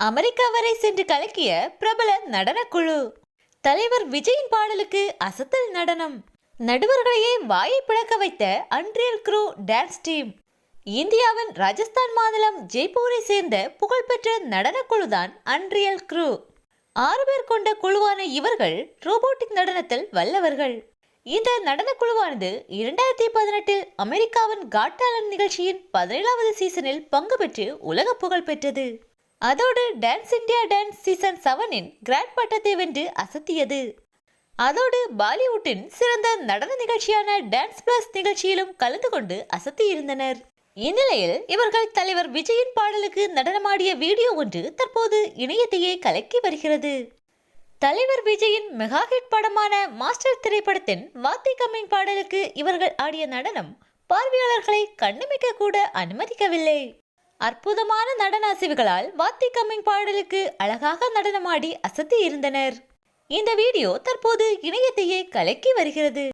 America வரை சென்று கலக்கிய பிரபல நடனக்குழு. தலைவர் விஜயின் பாடலுக்கு அசத்தல் நடனம். நடுவர்களையே வாயை பிளக்க வைத்த அன்ரியல் க்ரூ டான்ஸ் டீம். இந்தியாவின் ராஜஸ்தான் மாநிலம் ஜெய்ப்பூரை சேர்ந்த புகழ்பெற்ற நடனக்குழுதான் அன்ரியல் க்ரூ. 6 பேர் கொண்ட குழுவான இவர்கள் ரோபோட்டிக் நடனத்தில் வல்லவர்கள். இந்த நடனக்குழுவானது 2018 அமெரிக்காவின் காட் டேலண்ட் நிகழ்ச்சியின் 17வது சீசனில் பங்கு பெற்று உலக புகழ் பெற்றது. அதோடு டான்ஸ் இந்தியா டான்ஸ் சீசன் 7இன் கிராண்ட் பட்டத்தை வென்று அசத்தியது. அதோடு பாலிவுட்டின் சிறந்த நடன நிகழ்ச்சியான டான்ஸ் பிளஸ் நிகழ்ச்சியிலும் கலந்து கொண்டு அசத்தியிருந்தனர். இந்நிலையில் இவர்கள் தலைவர் விஜயின் பாடலுக்கு நடனமாடிய வீடியோ ஒன்று தற்போது இணையத்தையே கலக்கி வருகிறது. தலைவர் விஜயின் மெகா ஹிட் படமான மாஸ்டர் திரைப்படத்தின் வாத்தி கம்மிங் பாடலுக்கு இவர்கள் ஆடிய நடனம் பார்வையாளர்களை கண்ணிமைக்க கூட அனுமதிக்கவில்லை. அற்புதமான நடன அசைவுகளால் வாத்தி கம்மிங் பாடலுக்கு அழகாக நடனமாடி அசத்தி இருந்தனர். இந்த வீடியோ தற்போது இணையத்தையே கலக்கி வருகிறது.